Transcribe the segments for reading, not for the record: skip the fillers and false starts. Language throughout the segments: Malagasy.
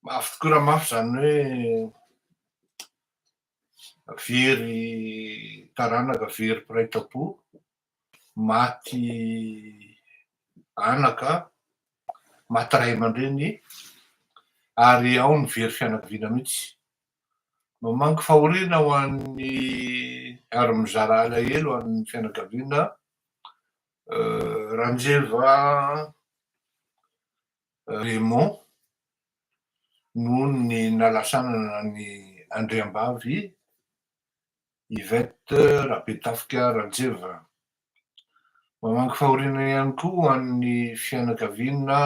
Mafy tokoa raha mafy zany hoe very taranaka, very piraita-po, maty anaka, maty ray aman-dreny, ary ao ny very fianakaviana mihitsy. Mamango fahoriana ho an'ny ary-mizara alahelo ho an'ny fianakaviana Ranjeva Raymond noho ny nalasanana ny Andriambavy Yvette Rapetafika Ranjeva. Mamango fahoriana ihany koa ho an'ny fianakaviana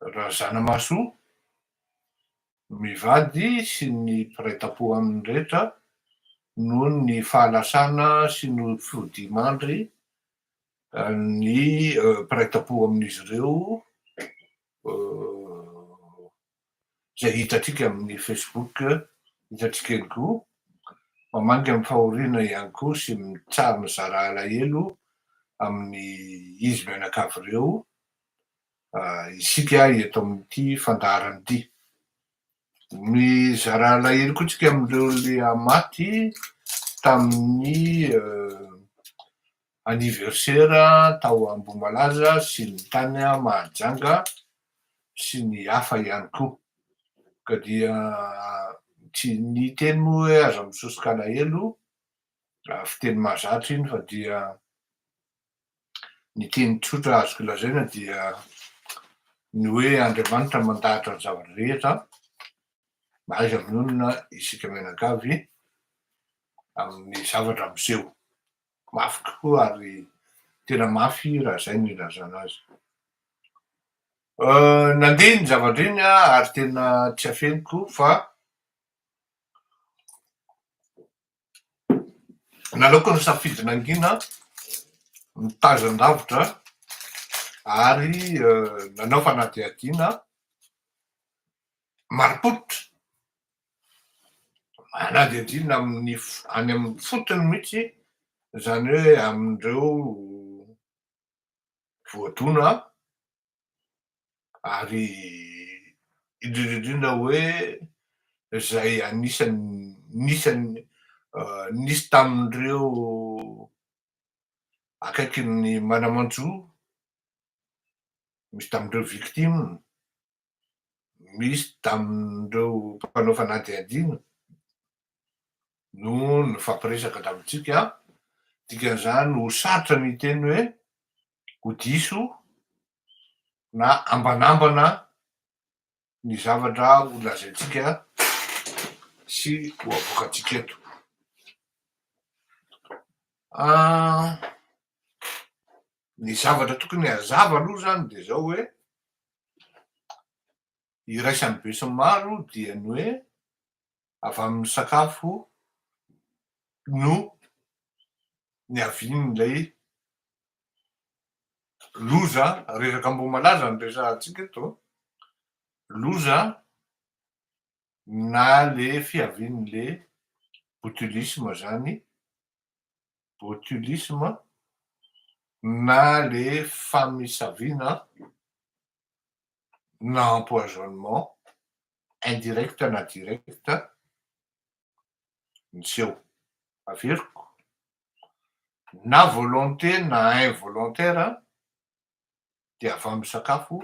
Razanamasoa mivady sy ny piraita-po aminy rehetra noho ny fahalasana sy ny fodimandry ny piraita-po amin'izy ireo zay hitatsika amin'ny Facebook, hitatsika eny koa. Mamangy amin'ny fahoriana ihany koa sy tsara mizara alahelo amin'ny izy mianakavy ireo isika eto amin'ity fandaharana ity. Mizara alahelo koa tsika amin'ireo le maty tamin'ny anniversaire tao Ambohimalaza sy ny tany Mahajanga sy ny hafa ihany koa. Ka dia tsy ny teny moa hoe aza misosoka alahelo, fiteny mahazatra iny, fa dia ny teny tsotra azoko lazaina dia ny hoe Andriamanitra mandahatra ny zavatra rehetra, aiza amin'olona isika mianakavy amin'ny zavatra miseho. Mafy tokoa ary tena mafy raha zay no ilazana azy. Nandeha iny zavatra iny ary tena tsy hafeniko fa naleoko nisafidy nangina mitazan-davitra ary nanao fanadihadiana marim-pototra, manadihadiana any amin'ny fotony mihitsy, zany hoe amin'ireo voadona ary indrindrindrindra hoe zay nisy tamin'ireo akaiky ny manamanjo, misy tamin'ireo victime, misy tamin'ireo mpanao fanadihadiana no nifampiresaka tamintsika. Dikan'izany ho sarotra ny teny hoe ho diso na ambanambana ny zavatra ho lazaintsika sy ho avoakatsika eto. Ny zavatra tokony hazava aloha zany de zao hoe iraisan'ny be sy ny maro dia ny hoe avy amin'ny sakafo no niavian'ilay loza, resaka Ambohimalaza no resahantsika eto, loza na le fiavian'le botulisme zany, botulisme na le famisaviana na empoisonnement indirect na direct niseho. Averiko na volonté na involontaire dia avy amin'ny sakafo,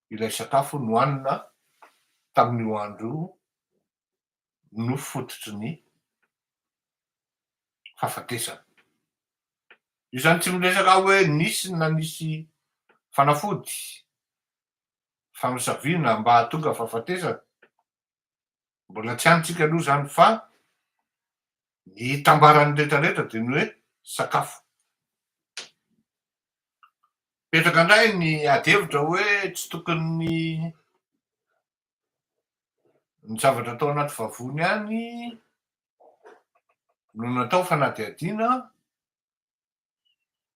ilay sakafo nohanina tamin'io andro no fototry ny fahafatesana. Io zany tsy miresaka hoe nisy na nisy fanafody, famisaviana mba hahatonga fahafatesana, mbola tsy antsika aloha zany, fa ny hitambaran'ny rehetrarehetra dia ny hoe sakafo. Petraka indray ny ady hevitra hoe tsy tokony ny zavatra atao anaty vavony ihany no natao fanadihadiana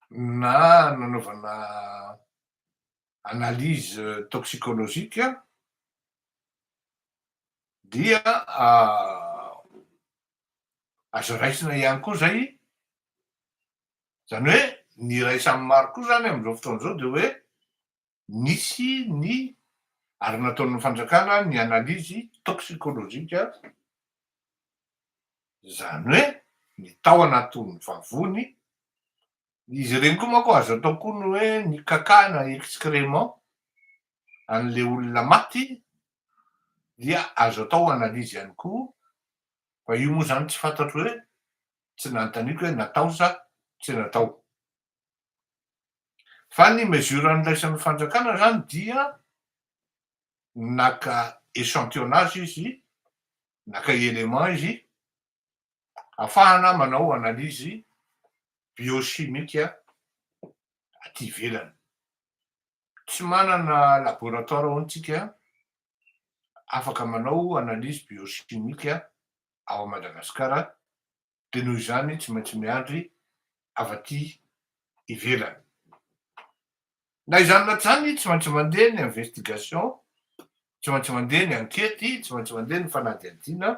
na nanaovana analyse toxicologique dia azo raisina ihany koa zay, zany hoe ny ray samy maro koa zany amin'izao fotoana izao dia hoe nisy ny ary nataon'ny fanjakana ny analizy toxikolojika, zany hoe ny tao anatin'ny vavony. Izy ireny koa manko azo atao koa ny hoe ny kaka na excrément an'le olona maty dia azo atao analizy ihany koa, fa io moa zany tsy fantatro hoe tsy nanontaniako hoe natao sa tsy natao. Fa ny mesure an'iraisan'ny fanjakana zany dia naka échantillonnage izy, naka élément izy, ahafahana manao analizy biochimika aty ivelany. Tsy manana laboratoire hoantsika afaka manao analizy biochimika ao Madagasikara, de noho izany tsy maintsy miandry avy aty ivelany. Na izany na tsy zany tsy maintsy mandeha ny investigation, tsy maintsy mandeha ny ankety, tsy maintsy mandeha ny fanadihadiana,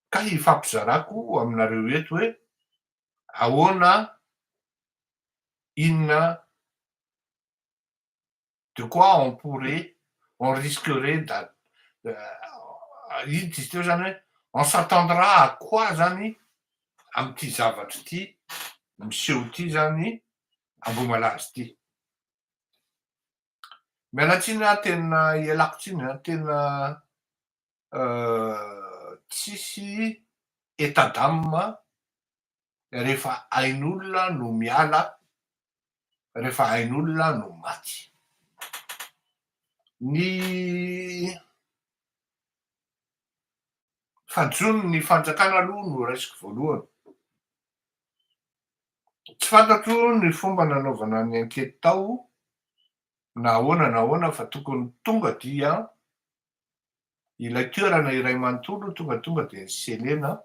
ka hifampizarako aminareo eto hoe ahoana, inona, de quoi on risquerait ino izy teo zany hoe on s'attendra à quoi zany am'ty zavatry ty miseho ty zany Amboamalaza ty. Miala tsiny tena ialako tsiny, tena tsisy état d'âme rehefa ain'olona no miala, rehefa ain'olona no maty. Ny fajony ny fanjakana aloha no raisiko voalohany. Tsy fantatro ny fomba nanaovana ny ankety tao na ahoana fa tokony tonga dia ilay toerana iray manontolo tonga de niselena,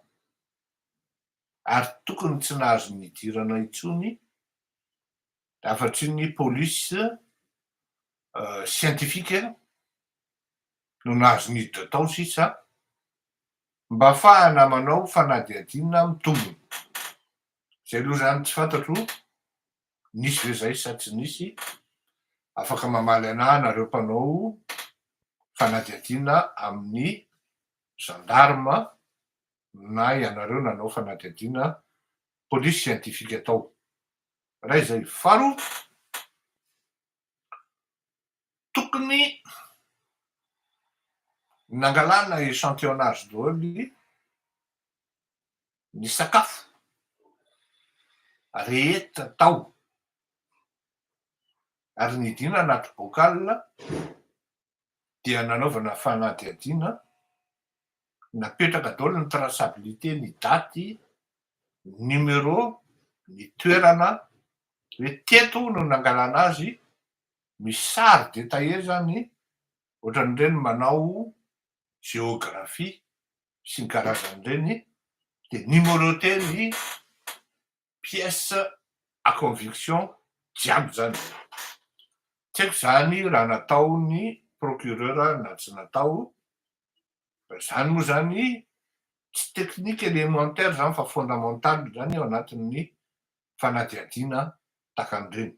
ary tokony tsy nahazo nidirana intsony afatry ny police scientifique no nahazo niditra tao sisa, mba ahafahana manao fanadihadiana mitombina. Zay aloha zany tsy fantatro nisy ve zay sa tsy nisy, afaka mamaly anahy nareo mpanao fanadihadiana amin'ny gendarme na ianareo nanao fanadihadiana police scientifique tao. Ray zay. Faharoa, tokony nangalana échantillonnage daholo ny sakafo rehetra tao, ary nidina anaty bocal, dia nanaovana fanadihadiana, napetraka daholo ny traçabilité, ny daty, numéro, ny toerana, hoe teto no nangalana azy, misy sary détaillé zany, ohatran'ireny manao géographie sy ny karazan'ireny, de numéroté ny pièce à conviction jiaby zany. Tsy haiko zany raha nataony procureur na tsy natao, zany moa zany tsy technique élémentaire zany fa fondamental zany ao anatin'ny fanadihadiana takan'ireny.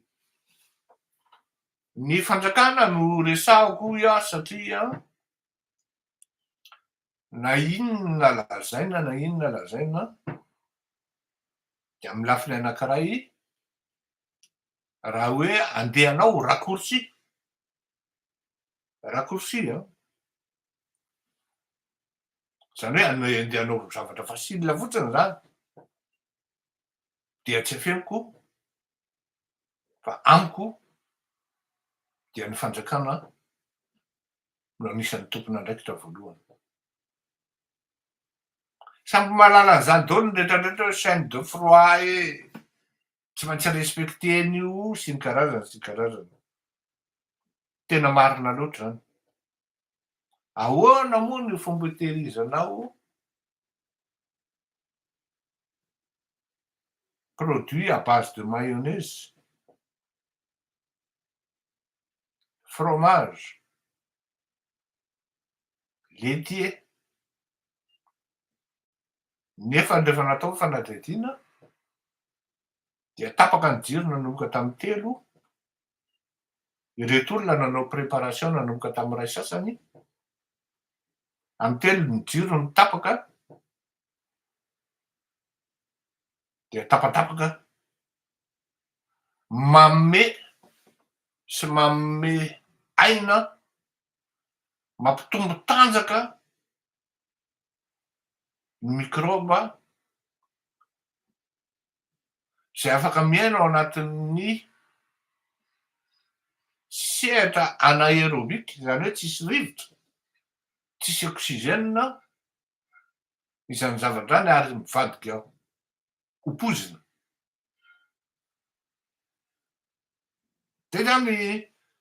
Ny fanjakana no resahako satria na inona lazaina de amin'ny lafiny anankiray, raha hoe andehanao raccourci zany hoe andehanao zavatra facile fotsiny zany, dia tsy afeniko fa amiko dia ny fanjakana no anisan'ny tompona andraikitra voalohany. Samby mahalala an'izany daholo ny rehetrarehetra hoe chaîne de froid, tsy maintsy respecter an'io sy ny karazany. Tena marina loatra zany. Ahoana moa ny fomba hitehirizanao produit à base de mayonnaise, fromage, laitier, nefa rehefa natao fanadihadiana dia tapaka ny jiro nanomboka tamin'ny 3, Ireto olona nanao préparation nanomboka tamin'ny ray sasany, amin'ny telo ny jiro ny tapaka, dia tapatapaka manome sy manome aina, mampitombo tanjaka ny microba zay afaka miaina ao anatin'ny sehatra anaérobika, izany hoe tsisy rivotra, tsisy oxygène izany zavatra any ary mivadika ho pozina. Zay zany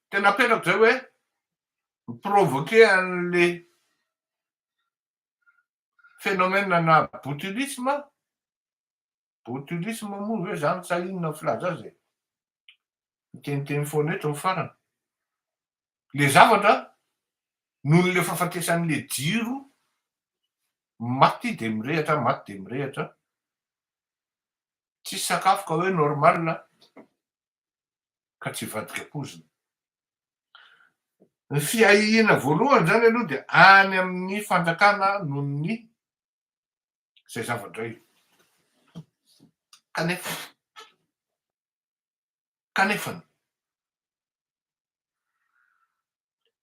tena apetrako zay hoe miprovoke an'le phénomène na botulisme moa hoe zany sa inona ny filaza azy e, miteniteny foana eto ny farany. Le zavatra noho le fahafatesan'le jiro maty de mirehatra, tsisy sakafo ka hoe normal ka tsy hivadika pozina. Ny fiahiana voalohany zany aloha de any amin'ny fanjakana noho ny zay zavatra io. Kanefany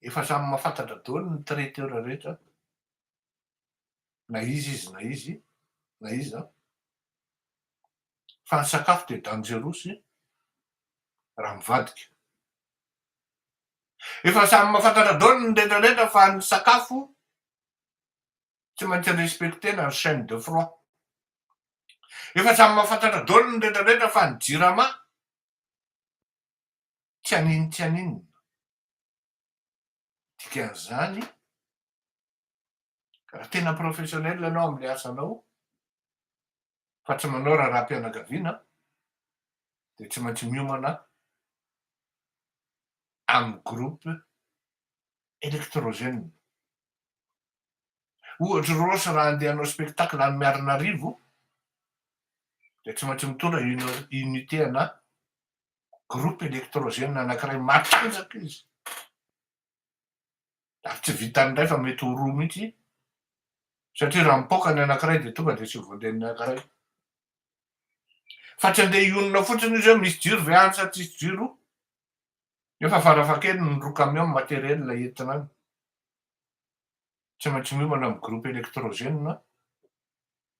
efa samy mahafantatra daholo ny traiteur rehetra, na izy fa ny sakafo de dangereux raha mivadika. Efa samy mahafantatra daholo ny rehetrarehetra fa ny sakafo tsy maintsy respectena ny chaîne de froid. Efa samy mahafantatra daholo ny rehetrarehetra fa ny jirama tsy aninona. Dikan'izany raha tena professionnel ianao am'le asanao fa tsy manao raharaham-pianakaviana de tsy maintsy miomana amin'ny groupe électrogène. Ohatra Rosy raha andeha hanao spectacle any Miarinarivo de tsy maintsy mitondra unité groupe électrogène anankiray matanjaka izy, ary tsy vitany indray fa mety ho roa mihitsy, satria raha mipoaka ny anankiray de tonga de tsy voaden'ny anankiray. Fa tsy andeha ionona fotsiny izy hoe misy jiro ve any sa tsisy jiro, nefa farafahakeliny ny roa camion matériel entina any. Tsy maintsy miomana amin'ny groupe électrogène,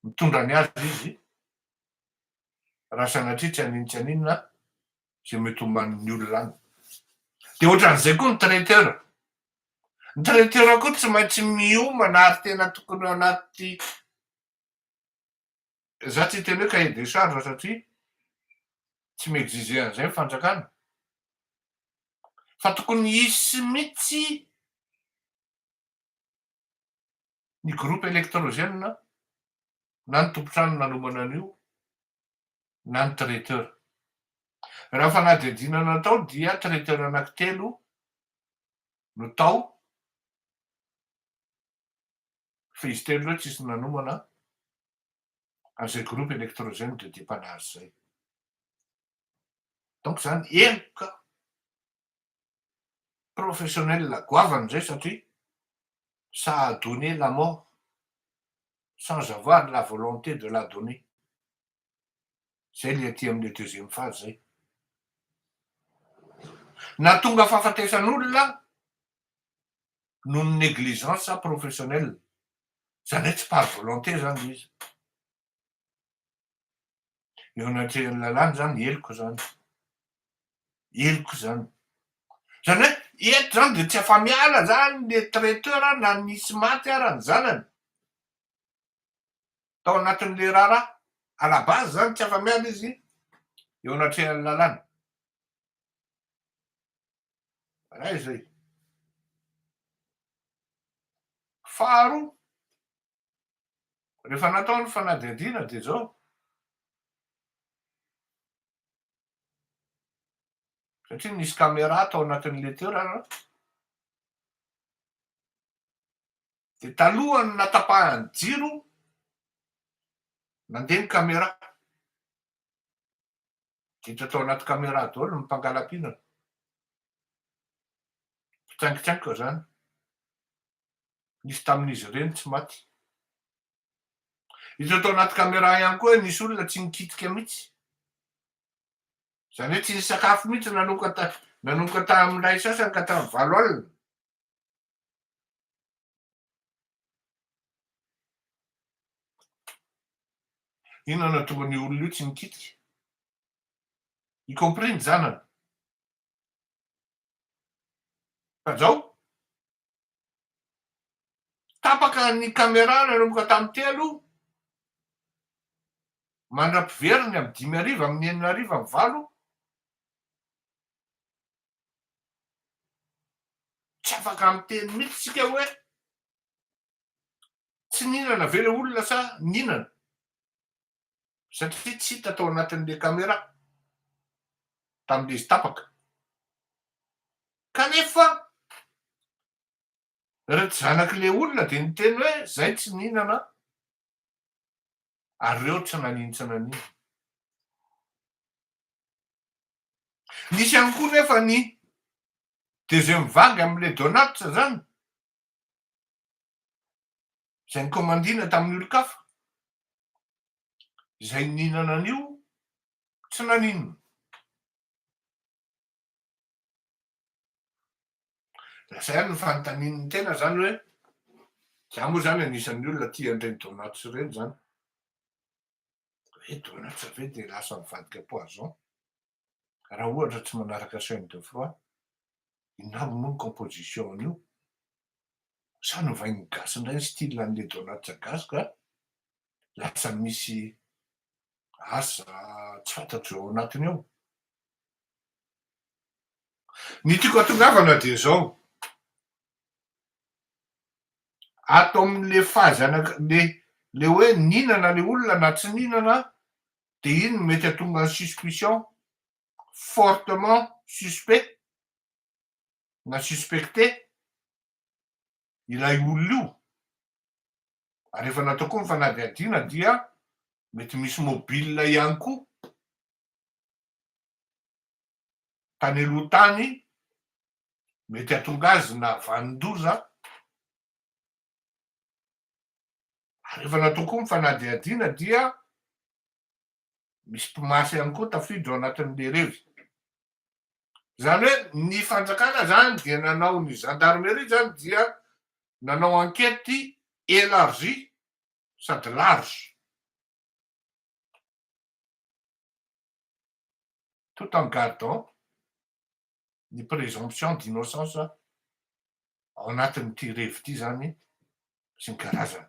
mitondra ny azy izy, raha sanatria tsy aninona zay mety homanin'ny olona any. De ohatran'izay koa ny traiteur. Ny traiteur koa tsy maintsy miomana ary tena tokony ao anaty, za tsy teny hoe cahier des charges satria tsy mi-exiger an'izay ny fanjakana, fa tokony hisy mihitsy ny groupe électrogène na ny tompontrano nanomana an'io na ny traiteur. Raha fanadihadiana natao dia traiteur anankitelo no tao, fa izy telo ireo tsisy nanomana an'izay groupe électrogène de dépannage zay. Donc zany heloka professionnel goavana zay satria ça a donné la mort sans avoir la volonté de la donner. Zay le aty amin'ny deuxième phase zay. Nahatonga fahafatesan'olona noho ny négligence professionnelle, zany hoe tsy par volonté zany izy. Eo anatrehan'ny lalàna zany heloko zany. Zany hoe eto zany de tsy afa-miala zany le traiteur na nisy maty ara ny zanany tao anatin'le raharaha. À la base zany tsy afa-miala izy eo anatrehan'ny lalàna. Raha izay. Faharoa, rehefa natao ny fanadihadiana de zao. Satria nisy caméra tao anatin'le toerana, de talohany natapahany jiro nandeha ny caméra. Hita tao anaty caméra daholo ny mpangalam-pihinana. Tsankitsankiko zany. Nisy tamin'izy ireny tsy maty. Izy atao anaty caméra ihany koa nisy olona tsy nikitika mihitsy. Zany hoe tsy nisy sakafo mihitsy nanomboka tamin'ny ray sasany ka tamin'ny 8 alina. Inona tonga ny olona io tsy nikitika? Y compris ny zanany. Fa zao tapaka ny caméra nanomboka tamin'ny 3 mandra-piveriny amin'ny 5 arivo, amin'ny 4 arivo, amin'ny 8. Tsy afaka miteny mihitsy sika hoe tsy ninana ve le olona sa ninana, satria tsy hita tao anatin'le caméra tamin'le izy tapaka. Kanefa reto zanak'le olona dia niteny hoe zay tsy ninana ary reo tsy nanino tsy nanino. Nisy ihany koa nefa ny deuxième vague amin'le Donat zany, izay nikomandina tamin'ny olon-kafa, izay ninana an'io tsy nanino. Lasary ny fanontanian'ny tena zany hoe za moa zany anisan'ny olona tia an'ireny Donat ireny zany. Hoe Donat ve dia lasa mivadika poison? Raha ohatra tsy manaraka chaîne de froid, inona aby moa ny composition an'io? Sa novain'ny gasy indray ny style an'le Donat gasy ka lasa misy asa tsy fantatro ao anatiny ao. Ny tiako hatongavana dia zao, ato amin'le fazy le hoe ninana le olona na tsy ninana, dia iny mety hatonga ny suspicion fortement suspect na suspecté ilay olona io. Ary rehefa natao koa ny fanadihadiana dia mety misy mobile ihany koa tany aloha tany, mety hatonga azy na vanin-doza. Ary rehefa natao koa ny fanadihadiana dia misy mpimasy ihany koa tafiditra ao anatin'le revy. Zany hoe ny fanjakana zany dia nanao ny gendarmerie zany dia nanao enquête élargie sady large, tout en gardant ny présomption d'innocence ao anatin'ity revy ity zany sy ny karazany.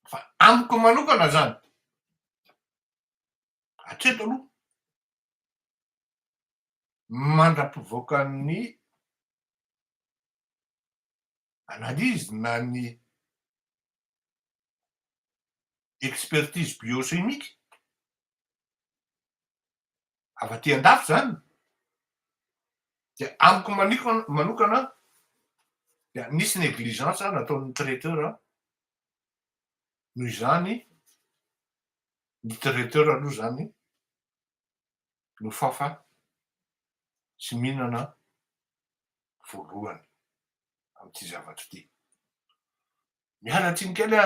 Fa amiko manokana zany, hatreto aloha mandra-pivoaka ny analyse na ny expertise biochimique avy aty andafy zany, dia amiko manokana dia nisy négligence nataon'ny traiteur noho izany ny traiteur aloha zany no fafa sy mihinana voalohany amin'ity zavatra ity. Mialatsiny kely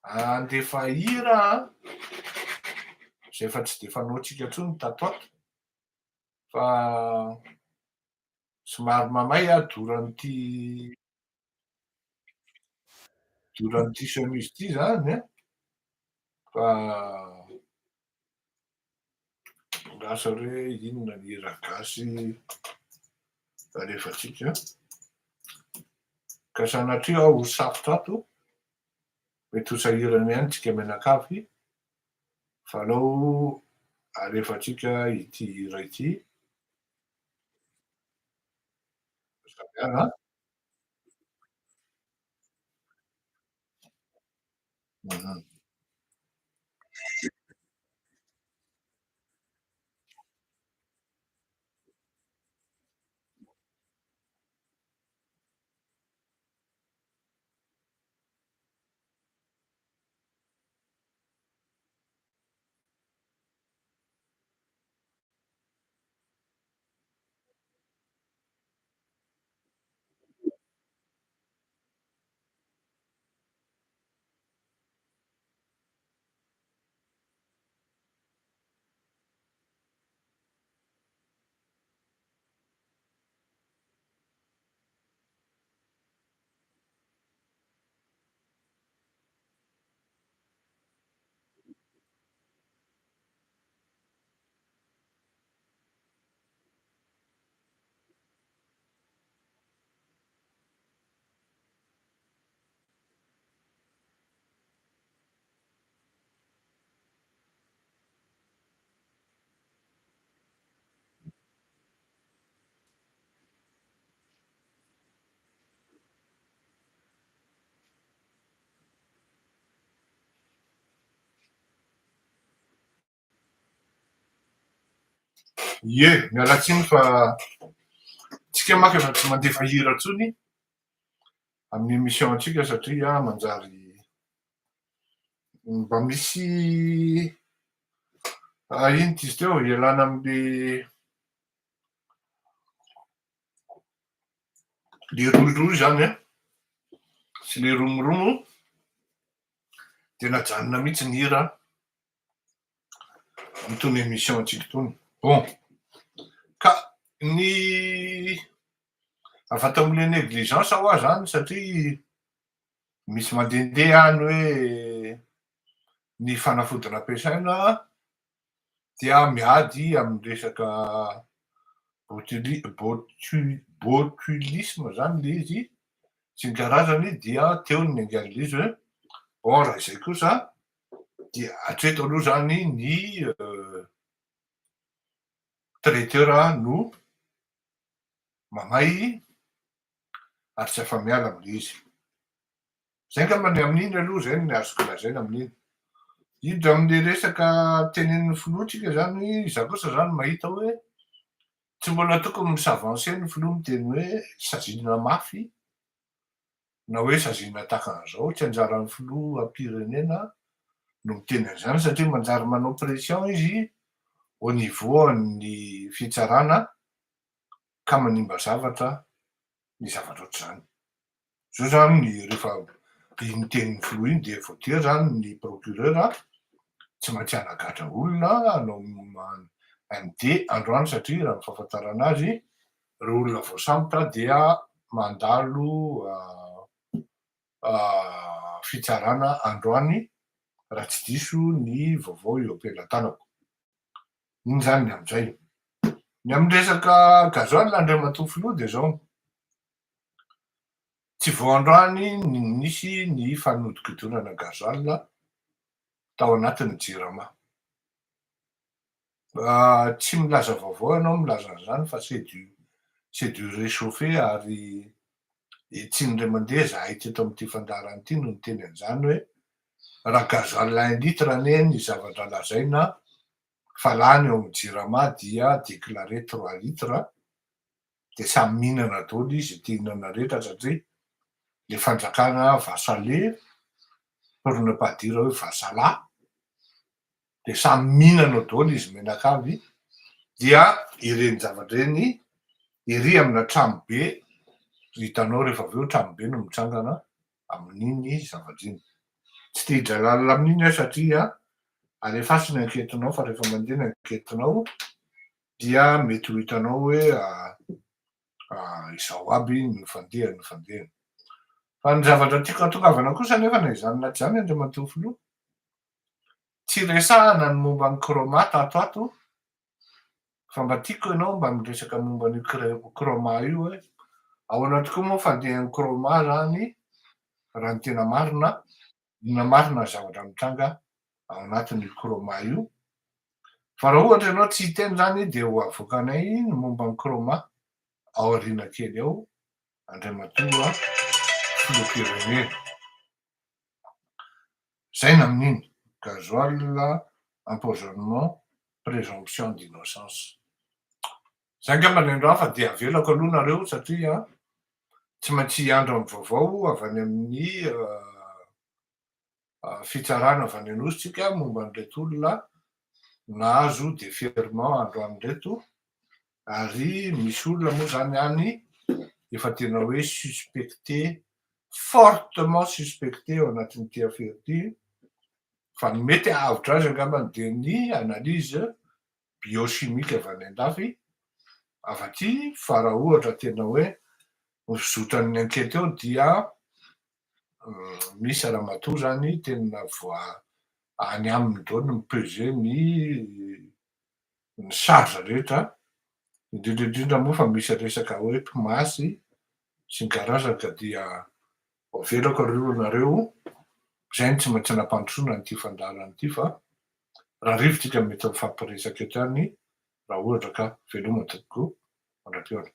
andefa hira zay efa tsy de fanaontsika intsony tato ato, fa somary mamay durant-ty chemise ity zany fa lasa hoe inona ny hira gasy alefatsika, ka sanatria aho ho safotra ato mety ho sahirana ihany tsika mianakavy fa aleo alefatsika ity hira ity. Samiana. Ie, miala tsiny fa tsika maka efa tsy mandefa hira ntsony amin'ny émission antsika satria manjary mba misy ino ty izy teo ialana am'le roiroy zany a sy le romoromo de najanona mihitsy ny hira am'tony émission antsika tony. Bon, ka ny avata am'le négligence hoa zany satria misy mandehandeha any hoe ny fanafodina ampiasaina dia miady am'resaka botulisme zany le izy sy ny karazany dia teo ny angian'le izy hoe or raha izay kosa dia hatreto aloha zany ny traiteur no mamay ary tsy afa-miala am'le izy. Zay angambany amin'iny aloha zay ny azoko lazaina amin'iny. Indra am'le resaka tenenin'ny filoha tsika zany, za kosa zany mahita hoe tsy mbola tokony misavancé ny filoha miteny hoe saziana mafy na hoe saziana takan'izao, tsy anjaran'ny filoha am-pirenena no miteny an'izany satria manjary manao pression izy au niveau an'ny fitsarana ka manimba zavatra ny zavatra ohatr'izany. Zao zany ny rehefa iny tenin'ny filoha iny de voatery zany ny procureur tsy maintsy hanagatra olona hanao MD androany satria raha ny fahafantarana azy reo olona voasambotra dia mandalo fitsarana androany raha tsy diso ny vaovao eo am-pelantanako. Iny zany ny am'izay. Ny am'resaka gazoil andriamatoa filoha de zao. Tsy vao androany nisy ny fanodikodinana gazoil tao anatin'ny JIRAMA. Tsy milaza vaovao ianao milaza an'izany fa c'est du réchauffé ary tsy indray mandeha zahay teto am'ty fandarana ity no niteny an'izany hoe raha gazoil 1 litre anie ny zavatra lazaina fa lany eo amin'ny JIRAMA dia déclaré 3 litres de samy mihinana daholo izy te hihinana rehetra satria le fanjakana vasalé pour ne pas dire hoe vasala de samy mihinana ao daholo izy menakavy dia ireny zavatra ireny iry amina trano be hitanao rehefa avy eo trano be no mitsangana amin'iny zavatra iny. Tsy te hidra lalina amin'iny aho satria alefasy ny anketinao fa rehefa mandeha ny anketinao dia mety ho hitanao hoe izao aby ny fandehany. Fa ny zavatra tiako hatongavana kosa nefa na izany na tsy izany andriamatoa filoha, tsy resahana ny momba ny chroma tato fa mba tiako ianao mba miresaka momba ny chroma io hoe ahoana tokoa moa fandehan'ny chroma zany raha ny tena marina, inona marina ny zavatra mitranga ao anatin'io chroma io. Fa raha ohatra ianao tsy hiteny zany de ho avoakanay ny momba ny chroma ao aoriana kely ao andriamatoa filoham-pirenena. Zay ny amin'iny gazoil empoisonnement présomption d'innocence. Zay angamba ny androany fa de avelako aloha nareo satria tsy maintsy andro amin'ny vaovao avy any amin'ny fitsarana avy any anositsika momba an'ireto olona nahazo déferment androany reto ary misy olona moa zany any efa tena hoe suspecté, fortement suspecté ao anatin'ity affaire ity fa ny mety ahavotra azy angambany de ny analyse biochimique avy any andafy avy aty fa raha ohatra tena hoe zotran'ny ankety eo dia misy ramatoa zany tena any aminy daholo mipeser ny charge rehetra indrindraindrindra moa fa misy resaka hoe mpimasy sy ny karazana ka dia avelako aloha nareo zay ny tsy maintsy nampandrosoana n'ity fandarana ity fa raha rivotsika mety mifampiresaka eto ihany raha ohatra ka velomana tokoa mandram-piona.